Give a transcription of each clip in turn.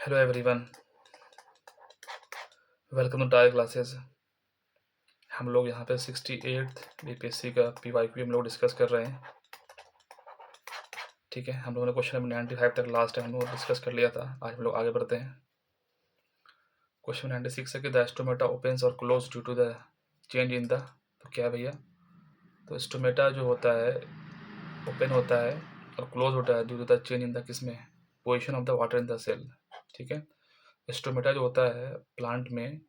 Hello everyone, welcome to Tyre Classes. हम लोग यहाँ पे 68th बीपीएससी का पीवाईक्यू हम लोग डिस्कस कर रहे हैं। ठीक है, हम लोगों ने क्वेश्चन नंबर 95 तक लास्ट टाइम हम लोग डिस्कस कर लिया था। आज हम लोग आगे बढ़ते हैं। क्वेश्चन 96 है कि द स्टोमेटा ओपन्स और close due to the change in the, तो क्या है भैया? तो स्टोमेटा जो होता है ओपन होता है और क्लोज होता है due to the change in the, किसमें? Position of the water in the cell. ठीक है, स्टोमेटा जो होता है प्लांट में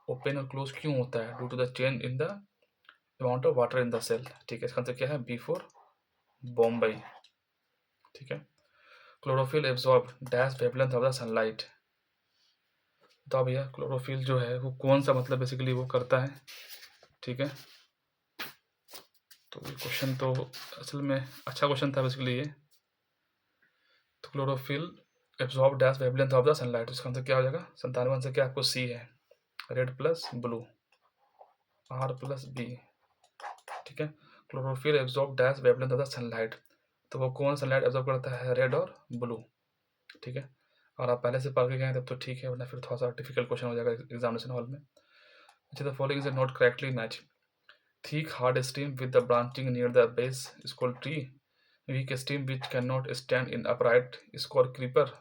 ओपन और क्लोज क्यों होता है? Due to the change in the amount of water in the cell. ठीक है, इसका आंसर क्या है? B4 बॉम्बई। ठीक है, chlorophyll absorb dash wavelength of the sunlight. तो भैया क्लोरोफिल जो है वो कौन सा मतलब बेसिकली वो करता है। ठीक है, तो ये क्वेश्चन तो असल में अच्छा क्वेश्चन था बेसिकली ये। तो chlorophyll absorb dash wavelength of the sunlight, इसका आंसर क्या हो जाएगा? 97 आंसर क्या आपको सी है, red plus blue, R plus B. ठीक है, chlorophyll absorb dash wavelength of the sunlight, तो वो कौन सनलाइट एब्जॉर्ब करता है? रेड और ब्लू। ठीक है, और आप पहले से पढ़ के गए तब तो ठीक है, वरना फिर थोड़ा सा डिफिकल्ट क्वेश्चन हो जाएगा एग्जामिनेशन हॉल में। अच्छा, the following is not correctly match. Thick hard stem with the branching near the base is called tree. Weak stem which can not stand in upright is called creeper.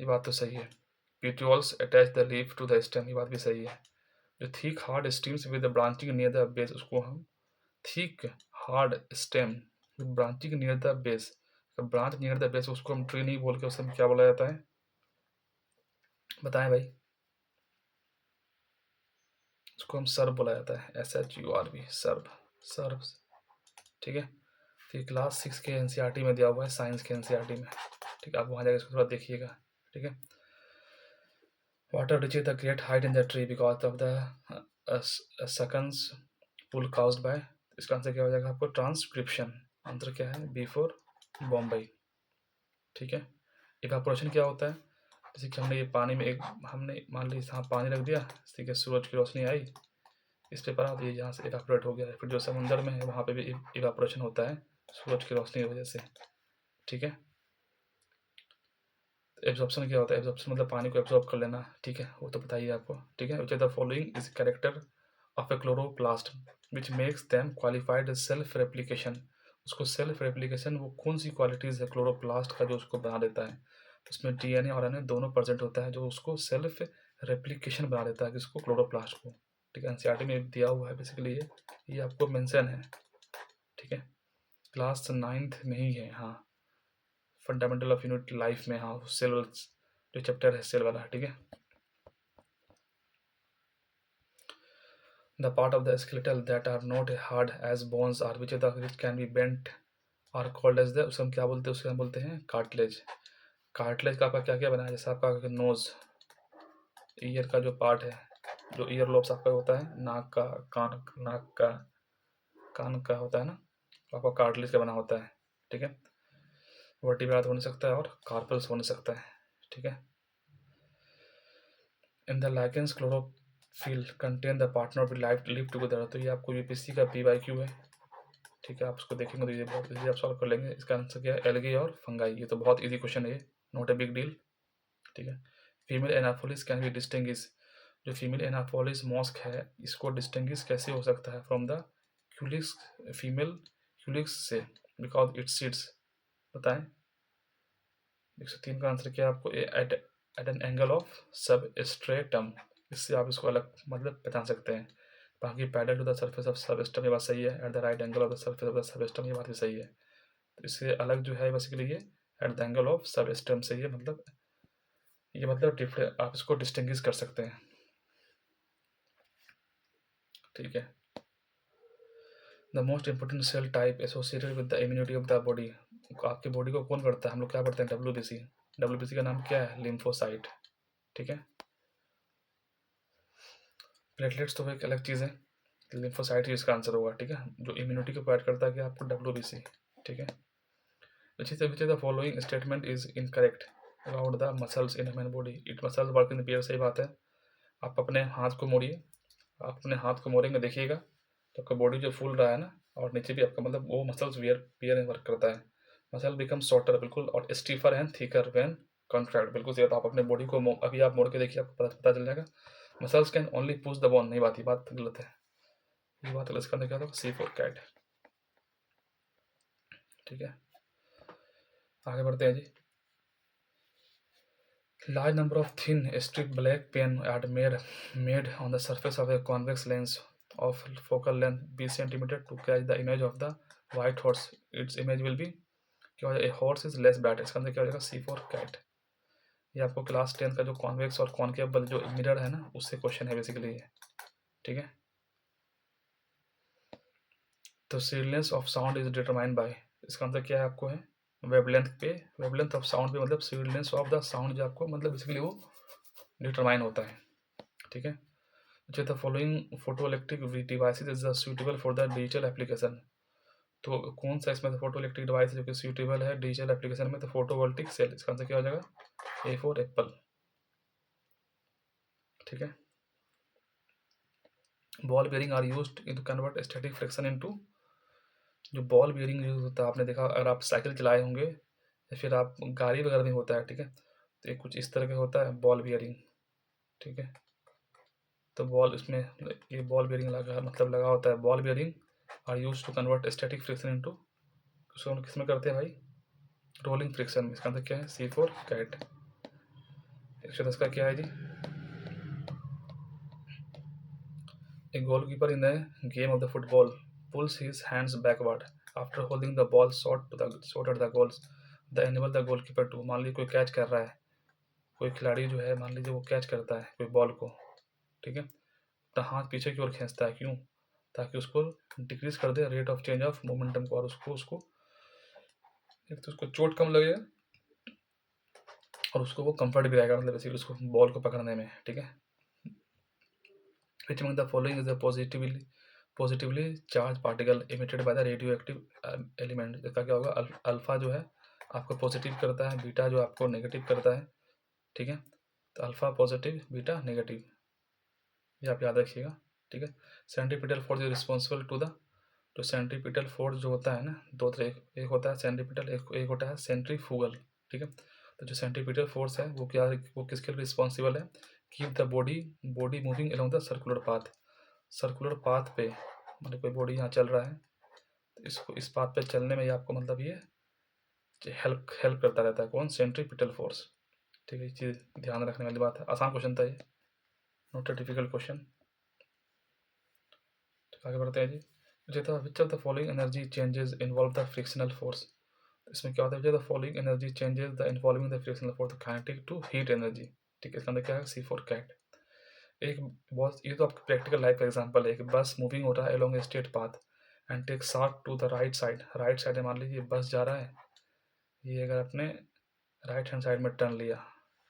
ये बात तो सही है। Petioles attach the leaf to the stem, ये बात भी सही है। जो thick hard stems with the branching near the base, उसको हम thick hard stem with branching near the base, branch near the base, उसको हम ट्री नहीं बोल के उसे क्या बोला जाता है? बताएं भाई। उसको हम सर्व बोला जाता है, SHURV, सर्व, सर्व। ठीक है, तो ये क्लास 6 के एनसीईआरटी में दिया हुआ है, साइंस के एनसीईआरटी में। ठीक है, आप वहाँ जाकर इसको थोड़ा देखिएगा। ठीक है, water reaches the great height in the tree because of the suction pull caused by, इसका आंसर क्या हो जाएगा आपको? ट्रांसक्रिप्शन। आंसर क्या है? B4 बॉम्बई। ठीक है, इवापोरेशन क्या होता है? जैसे कि हमने ये पानी में एक, हमने मान ली यहाँ पानी रख दिया, ठीक है, सूरज की रोशनी आई, इस पे पड़ा, तो ये यहाँ से इवापोरेट हो गया है। फिर जो समुंदर में है वहाँ पे भी इवापोरेशन होता है सूरज की रोशनी की वजह से। ठीक है, एब्जॉर्प्शन क्या होता है? एब्जॉर्प्शन मतलब पानी को एब्जॉर्ब कर लेना। ठीक है, वो तो बताइए आपको। ठीक है, which the following is character of A chloroplast which makes them qualified self replication. उसको सेल्फ रेप्लिकेशन, वो कौन सी क्वालिटीज़ है क्लोरोप्लास्ट का जो उसको बना देता है? उसमें DNA और RNA दोनों प्रेजेंट होता है जो उसको सेल्फ रेप्लिकेशन बना देता है, किसको? क्लोरोप्लास्ट को। ठीक है, एनसीईआरटी में दिया हुआ है बेसिकली ये आपको मेंशन है। ठीक है, क्लास 9th में ही है, हाँ, फंडामेंटल ऑफ यूनिट लाइफ में, हाँ, सेल जो चैप्टर है सेल वाला। ठीक है, the part of the skeletal that are not hard as bones are which the which can be bent are called as the, उसको हम क्या बोलते हैं? उसको हम बोलते हैं कार्टिलेज। कार्टिलेज का आपका क्या क्या बना है? जैसे आपका नोज, ईयर का जो पार्ट है, जो ईयर लोब्स आपका होता है, नाक का, कान का होता है ना, तो आपका कार्टिलेज का बना होता है। ठीक है, वर्टिब्रा हो नहीं सकता है और कार्पल्स हो नहीं सकता है। ठीक है, in the lichens chlorophyll contain the partner with life live together, तो ये आपको यूपीएससी का पीवाईक्यू है। ठीक है, आप उसको देखेंगे तो ये बहुत इजी आप सॉल्व कर लेंगे। इसका आंसर क्या है? एल्गी और फंगाई। ये तो बहुत इजी क्वेश्चन है, ये नॉट ए बिग डील। ठीक है, female anopheles can be distinguish, जो फीमेल एनाफोलिस मॉस्क है इसको डिस्टिंग्विश कैसे हो सकता है from the culex, female culex से? Because it sits. बताएं। 103 का आंसर क्या है आपको? At an angle of substratum, इससे आप इसको अलग मतलब पहचान सकते हैं। बाकी parallel to the surface of substratum, ये बात सही है। At the right angle of the surface of the सबस्टम, ये बात भी सही है। तो इससे अलग जो है बेसिकली ये एट द एंगल ऑफ सबस्टम से, ये मतलब डिफरेंट, आप इसको डिस्टिंग्विश कर सकते हैं। ठीक है, the most important cell type associated with the immunity of the body, आपकी बॉडी को कौन करता है? हम लोग क्या पढ़ते हैं? WBC। WBC का नाम क्या है? लिम्फोसाइट। ठीक है, प्लेटलेट्स तो एक अलग चीज़ है, लिम्फोसाइट ही इसका आंसर होगा। ठीक है, जो इम्यूनिटी को प्रोवाइड करता है कि आपको WBC। ठीक है, अच्छी से which the following statement is incorrect about the muscles in human body, it muscle work in pair, सही बात है। आप अपने हाथ को मोड़िए, आप अपने हाथ को मोड़ेंगे देखिएगा तो आपका बॉडी जो फूल रहा है ना, और नीचे भी आपका वो मसल्स पेयर में वर्क करता है। मसल बिकम शॉर्टर बिल्कुल, और स्टीफर एंड थिकर व्हेन कॉन्ट्रैक्ट, बिल्कुल सही बात। आप अपने बॉडी को अभी आप मोड़ के देखिए, आपको पता चल जाएगा। Muscles can only push the bone, नहीं बात, ये बात गलत है, ये बात गलत। इसका क्या था, C4 कैट। ठीक है, आगे बढ़ते हैं जी। Large number of thin strip black pen are made on the surface of a convex lens of focal length b centimeter to catch the image of the white horse. Its image will be क्या हो जाएगा, a horse is less bright। इसका अंदर क्या हो जाएगा, C4 cat। ये आपको क्लास 10 का जो कॉन्वेक्स और कॉन्केव जो मिरर है ना, उससे क्वेश्चन है बेसिकली ये। ठीक है, तो shrillness of sound is determined by, इसका मतलब क्या है आपको है, वेवलेंथ पे, वेवलेंथ ऑफ साउंड पे, मतलब सीडलेंस ऑफ द साउंड जो आपको मतलब बेसिकली वो डिटरमाइन होता है। ठीक है, जो the following photo electric devices is suitable for the digital application. तो कौन सा इसमें फोटो इलेक्ट्रिक डिवाइस जो कि सूटेबल है डिजिटल एप्लीकेशन में, तो फोटोवोल्टिक सेल, इसका आंसर क्या हो जाएगा, A4 एप्पल। ठीक है, ball bearing are used in to convert static friction into, जो बॉल बेयरिंग यूज होता है, आपने देखा अगर आप साइकिल चलाए होंगे या फिर आप गाड़ी वगैरह में होता है। ठीक है, तो ये कुछ इस तरह का होता है बॉल बेयरिंग। ठीक है, तो बॉल इसमें ये बॉल बेयरिंग लगा, मतलब लगा होता है। Ball bearing are use to convert static friction into, उसको हम किस में करते हैं भाई, रोलिंग फ्रिक्शन में। इसका आंसर क्या है, C4 कैट। 110 का क्या है जी, A goalkeeper in a game of the football pulls his hands backward after holding the ball shot at the goals. The enable the goalkeeper to, मान लीजिए कोई कैच कर रहा है, कोई खिलाड़ी जो है मान लीजिए वो कैच करता है कोई बॉल को। ठीक है, तो हाथ पीछे की ओर खींचता है, क्यों, ताकि उसको डिक्रीज कर दे rate of change of momentum को, और उसको उसको एक तो उसको चोट कम लगेगा और उसको वो कंफर्ट भी रहेगा, मतलब बेसिकली उसको बॉल को पकड़ने में। ठीक है, which among the following is a positively charged particle emitted by the radioactive element। इसका क्या होगा, अल्फा जो है आपको पॉजिटिव करता है, बीटा जो आपको नेगेटिव करता है। ठीक है, तो अल्फा पॉजिटिव, बीटा नेगेटिव, ये आप याद रखिएगा। ठीक है, centripetal force is responsible to the, तो सेंट्रीपिटल फोर्स जो होता है ना, दो तरह, एक होता है सेंट्रीपिटल, एक होता है सेंट्रीफ्यूगल। ठीक है, तो जो सेंट्रीपिटल फोर्स है वो क्या, वो किसके लिए रिस्पॉन्सिबल है, keep the body moving along the circular path. Circular path पे, मतलब कोई बॉडी यहाँ चल रहा है तो इसको इस पाथ पे चलने में ये आपको मतलब ये हेल्प हेल्प करता रहता है, कौन, सेंट्रीपिटल फोर्स। ठीक है, ये चीज़ ध्यान रखने वाली बात है। आसान क्वेश्चन था ये, नॉट अ डिफिकल्ट क्वेश्चन। तो आगे बढ़ते हैं जी। Which of the following energy changes involve the frictional force. इसमें क्या होता है, the following energy changes the involving the frictional force, kinetic to heat energy. ठीक है, इसका अंदर क्या है, C4 कैट। एक बहुत, ये तो आपका प्रैक्टिकल लाइफ का एग्जांपल है। एक बस मूविंग हो रहा है along a straight path and take short to the right side. Right side में मान लीजिए बस जा रहा है, ये अगर आपने राइट हैंड साइड में टर्न लिया,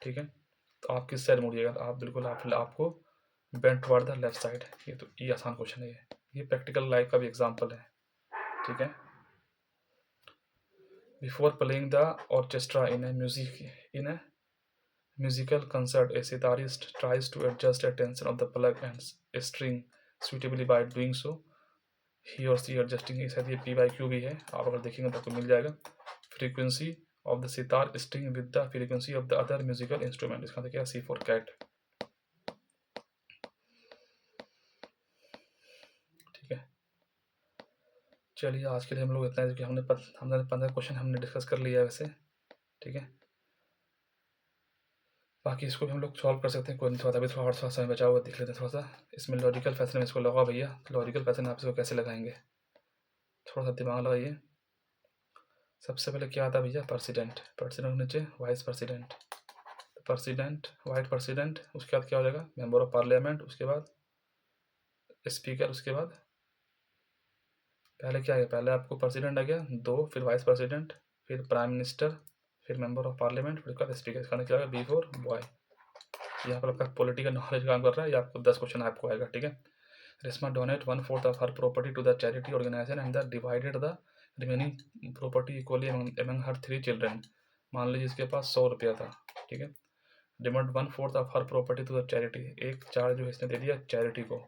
ठीक है, तो आप किस साइड मुड़िएगा, तो आप बिल्कुल आपको bent toward the left side. ये तो ये आसान क्वेश्चन है, ये प्रैक्टिकल लाइफ का भी एग्जाम्पल है। ठीक है, before playing the orchestra in A musical concert, a sitarist tries to adjust the tension of the plug and string suitably by doing so. He or she adjusting is शायद ये P by Q भी है, आप अगर देखेंगे तो आपको मिल जाएगा। Frequency of the sitar string with the frequency of the other musical instrument, इसका क्या, C4 cat। ठीक है, चलिए आज के लिए हम लोग इतना है कि हमने 15 क्वेश्चन हमने डिस्कस कर लिया है वैसे। ठीक है, बाकी इसको भी हम लोग सॉल्व कर सकते हैं, कोई नहीं, थोड़ा अभी थोड़ा और थोड़ा समय बचा हुआ, देख लेते हैं थोड़ा सा। इसमें लॉजिकल फैशन में इसको लगाओ भैया, लॉजिकल फैशन आप इसको कैसे लगाएंगे, थोड़ा सा दिमाग लगाइए। सबसे पहले क्या आता है भैया, प्रेसिडेंट, प्रेसिडेंट नीचे vice president, president vice president, उसके बाद क्या हो जाएगा, मेंबर ऑफ पार्लियामेंट, उसके बाद स्पीकर, उसके बाद पहले क्या है, पहले आपको प्रेसिडेंट आ गया, दो, फिर वाइस प्रेसिडेंट, फिर प्राइम मिनिस्टर, फिर मेंबर ऑफ पार्लियामेंट, फिर उसके बाद स्पीकर। इसका क्या होगा, B4 बॉय। यहाँ पर आपका पॉलिटिकल नॉलेज काम कर रहा है, ये आपको 10 क्वेश्चन आपको आएगा। ठीक है, Reshma donate 1/4 of her property to the charity organisation and the divided the remaining property equally among her 3 children. मान लीजिए इसके पास 100 रुपया था। ठीक है, demand 1/4 of her property to the charity, एक चार जो इसने दे दिया चैरिटी को,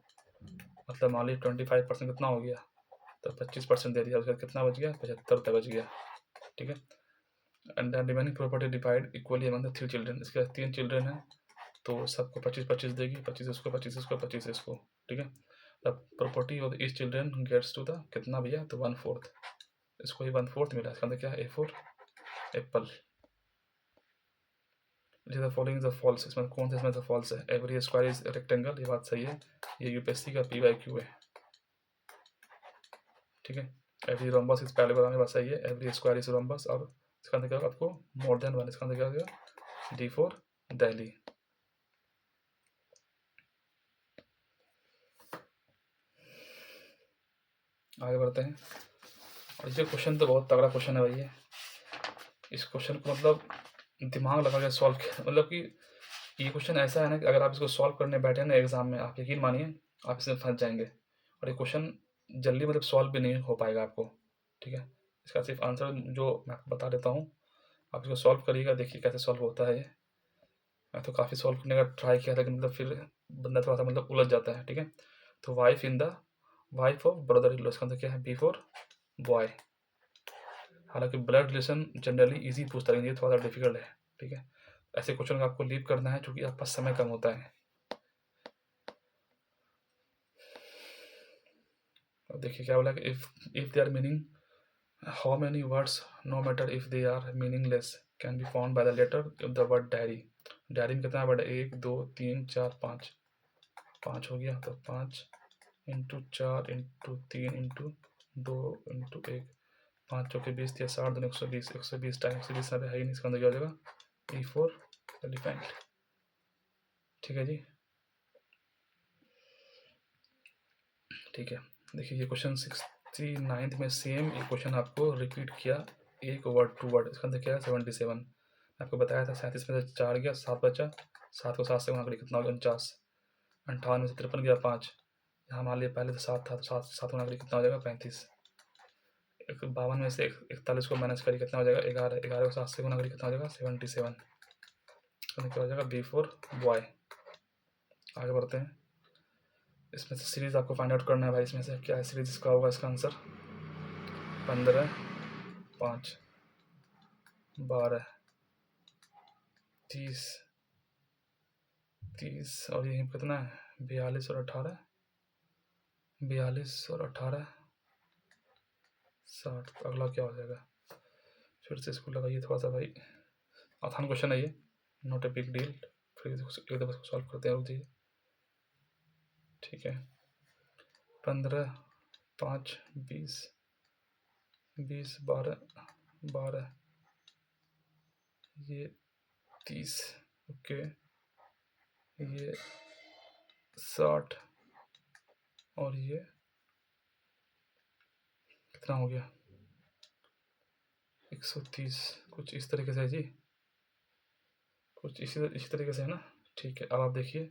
मतलब मान लीजिए 25% कितना हो गया, तो 25% दे दिया, उसका कितना बच गया, 75 रुपये बच गया। ठीक है, and the remaining property divide equally among the 3 children. इसके बाद 3 चिल्ड्रन है तो सबको 25-25 देगी, 25 इसको, 25 इसको, 25 इसको, ठीक है। The property of each children gets to the कितना भैया, तो 1/4। इसको ये 1/4 मिला। इसका अंदर क्या है, A4 apple. The following is false. इसमें कौन सा इसमें फॉल्स है, एवरी स्क्वायर इज रेक्टेंगल, ये बात सही है, ये यूपीएससी का P/Q है, ठीक है। एवरी रोम्बस इज पैरेलल, बात सही है, एवरी स्क्वायर इज रोम्बस। और इसका अंदर क्या होगा आपको, मोर देन 1। इसका अंदर क्या होगा, D4 दिल्ली। आगे बढ़ते हैं। और ये क्वेश्चन तो बहुत तगड़ा क्वेश्चन है भैया। इस क्वेश्चन को मतलब दिमाग लगा के सॉल्व किया, मतलब कि ये क्वेश्चन ऐसा है ना कि अगर आप इसको सॉल्व करने बैठे ना एग्जाम में, आप यकीन मानिए आप इसमें फंस जाएंगे। और ये क्वेश्चन जल्दी मतलब सॉल्व भी नहीं हो पाएगा आपको, ठीक है। इसका सिर्फ आंसर जो मैं आपको बता देता हूँ, आप इसको सॉल्व करिएगा, देखिए कैसे सॉल्व होता है ये। मैं तो काफ़ी सॉल्व करने का ट्राई किया, लेकिन मतलब फिर बंदा थोड़ा सा मतलब उलझ जाता है, ठीक है। तो wife of brother in law, इसका मतलब क्या है, B4 बॉय। हालांकि ब्लड रिलेशन जनरली इजी पूछता है, लेकिन ये थोड़ा सा डिफिकल्ट है, ठीक है। ऐसे क्वेश्चन का आपको लीव करना है क्योंकि आपका समय कम होता है। अब देखिए क्या बोला कि if they are meaning, how many words no matter if they are meaningless can be found by the letter of the word diary. Diary में कितना वर्ड है, 1 2 3 4 5, 5 हो गया। तो 5 इंटू 4 इंटू 3 इंटू 2 इंटू 1, 5 चौके 20 या 60 2 120, 120 टाइम 120 है ही नहीं। इसका अंदर क्या हो जाएगा, E4 एलिफेंट, ठीक है जी, ठीक है। देखिए ये क्वेश्चन 69 में सेम ये क्वेश्चन आपको रिपीट किया, एक वर्ड 2 वर्ड। इसका अंदर क्या है, 77। आपको बताया था 37 में से 4 गया, 7 बचा, 7 को 7 से गुणा करिए कितना होगा, 49। 58 में से 53 गया 5, यहाँ मान लिया पहले तो 7 था, तो 7 गुणा करिए कितना हो जाएगा, 35। 52 में से 41 को माइनस करिए कितना हो जाएगा, 11। 11 को 7 से गुणा करिए कितना हो जाएगा, 77। क्या हो जाएगा, B4 बॉय। आगे बढ़ते हैं। इसमें से सीरीज आपको फाइंड आउट करना है भाई, इसमें से क्या है सीरीज, इसका होगा इसका आंसर 15 5 12 30 30 और ये कितना है, 42 और 18, 42 और 18 60। अगला क्या हो जाएगा, फिर से इसको लगाइए थोड़ा सा भाई, आसान क्वेश्चन है ये, नॉट ए बिग डील। फिर एक दफा इसको सॉल्व करते हैं, रुक जाइए, ठीक है। 15 5 20 20 12 12, ये 30, ओके, ये 60 और ये कितना हो गया, 130। कुछ इस तरीके से है जी, कुछ इसी तरीके से है ना, ठीक है। अब आप देखिए,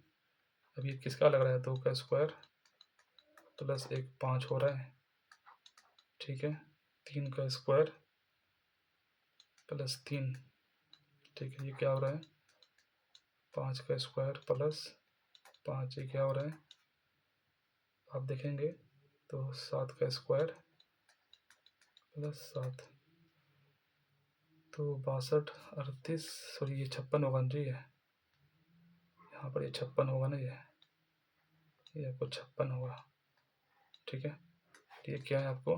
अब ये किसका लग रहा है, 2 का स्क्वायर प्लस 1 5 हो रहा है, ठीक है। 3 का स्क्वायर प्लस 3, ठीक है। ये क्या हो रहा है, 5 का स्क्वायर प्लस 5, ये क्या हो रहा है, आप देखेंगे तो 7 का स्क्वायर प्लस 7, तो 62 38, सॉरी ये 56 होगा जी, ये यहाँ पर ये 56 होगा ना, ये आपको 56 होगा, ठीक है। ये क्या है आपको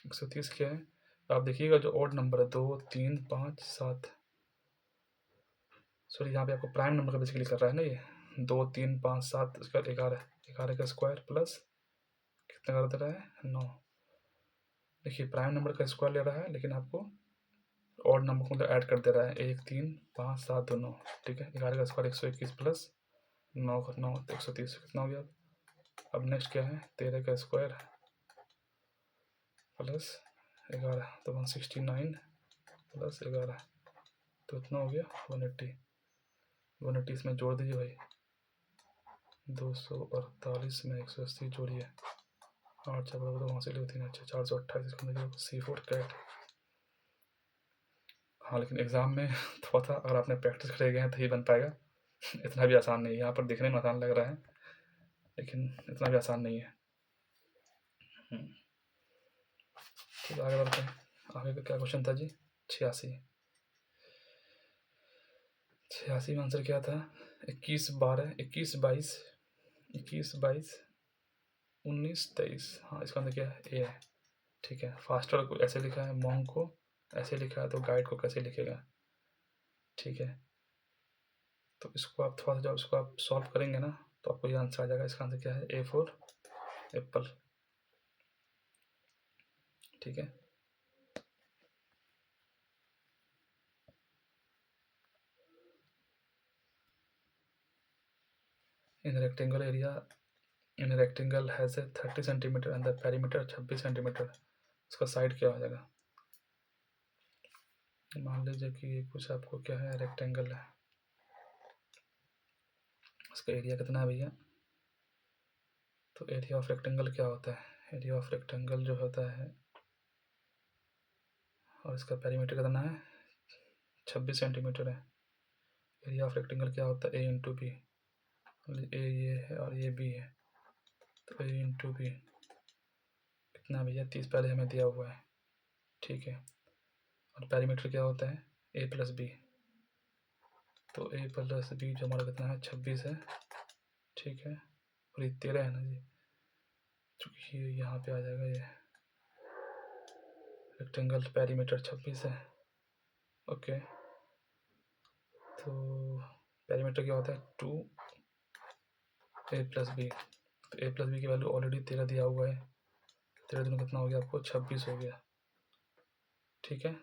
130 क्या है, आप देखिएगा जो ऑड नंबर है 2 3 5 7, सॉरी यहाँ पे आपको प्राइम नंबर का बेसिकली कर रहा है ना, ये 2 3 5 7, उसका 11, 11 का स्क्वायर प्लस कितना कर दे रहा है, 9। देखिए प्राइम नंबर का स्क्वायर ले रहा है, लेकिन आपको ऑड नंबर को मतलब ऐड कर दे रहा है, 1 3 5 7 2 9, ठीक है। 11 का स्क्वायर 121 प्लस 9 का 9 तो 130, कितना हो गया। अब नेक्स्ट क्या है, 13 का स्क्वायर प्लस 11, तो 169 प्लस 11, तो इतना हो गया 180। 180 इसमें जोड़ दीजिए भाई, 248 में 180 जोड़िए, 8 4 बराबर, वहाँ से ले 3 अच्छा 428, C4 कैट। हाँ लेकिन एग्ज़ाम में थोड़ा सा अगर आपने प्रैक्टिस करे गए हैं तो ही बन पाएगा, इतना भी आसान नहीं है। यहाँ पर देखने में आसान लग रहा है, लेकिन इतना भी आसान नहीं है। तो आगे बढ़ते हैं, आगे का क्या क्वेश्चन था जी, 86। 86 में आंसर क्या था? 21 12 21 22 21 22 19 23। हाँ, इसका आंसर क्या है? ए है। ठीक है, फास्टर को ऐसे लिखा है, मॉन्ग को ऐसे लिखा है, तो गाइड को कैसे लिखेगा? ठीक है, तो इसको आप थोड़ा सा जब इसको आप सॉल्व करेंगे ना, तो आपको ये आंसर आ जाएगा। इसका आंसर क्या है? A for Apple. ठीक है, in rectangle area in rectangle has a 30 centimetre and the perimeter 26 centimetre. इसका साइड क्या हो जाएगा? मान लीजिए कि ये कुछ आपको क्या है, रेक्टेंगल है, इसका एरिया कितना है भैया? तो एरिया ऑफ रेक्टेंगल क्या होता है? एरिया ऑफ रेक्टेंगल जो होता है, और इसका पेरीमीटर कितना है? 26 सेंटीमीटर है। एरिया ऑफ रेक्टेंगल क्या होता है? ए इंटू बी। ए ये है और ये बी है, तो ए इंटू बी कितना भैया? 30 पहले हमें दिया हुआ है। ठीक है, और पेरीमीटर क्या होता है? ए प्लस बी। तो ए प्लस बी जो हमारा कितना है? 26 है। ठीक है, और ये 13 है ना जी, चूँकि ये यहाँ पे आ जाएगा। ये रेक्टेंगल पेरीमीटर 26 है। ओके, तो पेरीमीटर क्या होता है? 2 ए प्लस बी। तो ए प्लस बी की वैल्यू ऑलरेडी 13 दिया हुआ है। 13 दूनी कितना हो गया आपको? 26 हो गया। ठीक है,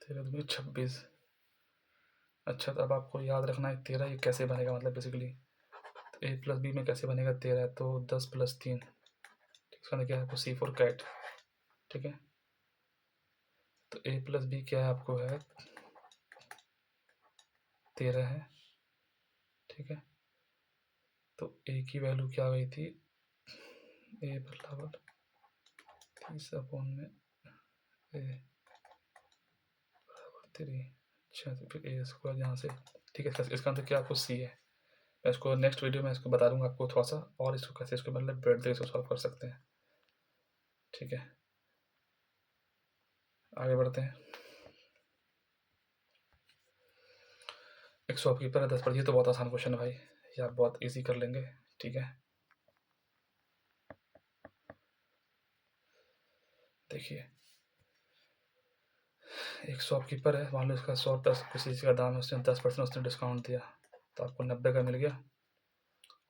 13 दूनी 26। अच्छा, तो अब आपको याद रखना है 13 ये कैसे बनेगा, मतलब बेसिकली तो ए प्लस बी में कैसे बनेगा 13? तो 10 प्लस 3, इसका मतलब क्या है आपको? सी फॉर कैट। ठीक है, तो ए प्लस बी क्या है आपको? है 13 है। ठीक है, तो ए की वैल्यू क्या आ गई थी? ए बराबर 30 अपॉन में ए बराबर 3। अच्छा, तो फिर ए स्क्वायर यहाँ से। ठीक है, इसका आंसर क्या आपको? सी है। मैं इसको नेक्स्ट वीडियो में इसको बता दूंगा आपको थोड़ा सा, और इसको कैसे इसको मतलब ब्रेड से इसको सॉल्व कर सकते हैं। ठीक है, आगे बढ़ते हैं। एक शॉपकीपर है 10 पर। ये तो बहुत आसान क्वेश्चन है भाई, ये आप बहुत इजी कर लेंगे। ठीक है, देखिए, एक शॉपकीपर है, मान लो इसका 110 किसी चीज़ का दाम है, उसने 10% उसने डिस्काउंट दिया, तो आपको 90 का मिल गया।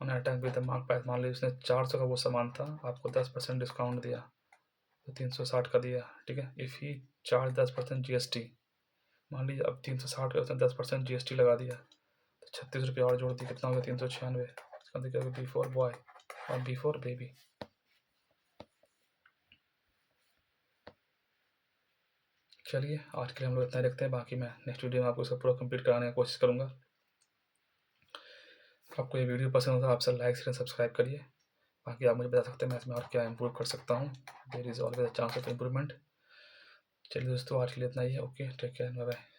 उन्हें अटैक भी दिमाग पाया, मान लीजिए उसने 400 का वो सामान था, आपको 10% डिस्काउंट दिया, तो 360 का दिया। ठीक है, इफ़ ही चार्ज 10% GST, मान लीजिए अब 360 का उसने 10% GST लगा दिया, तो 36 रुपये और जोड़ दिए, कितना हो गया? 396। इसका मतलब क्या होगा? बी फॉर बॉय और बी फॉर बेबी। चलिए, आज के लिए हम लोग इतना ही रखते हैं, बाकी मैं नेक्स्ट वीडियो में आपको इसका पूरा कंप्लीट कराने की कोशिश करूँगा। आपको ये वीडियो पसंद हो तो आप सब लाइक शेयर सब्सक्राइब करिए। बाकी आप मुझे बता सकते हैं मैं इसमें और क्या इम्प्रूव कर सकता हूँ। There is always a chance of improvement. चलिए दोस्तों, आज के लिए इतना ही है। Okay, take care, bye bye.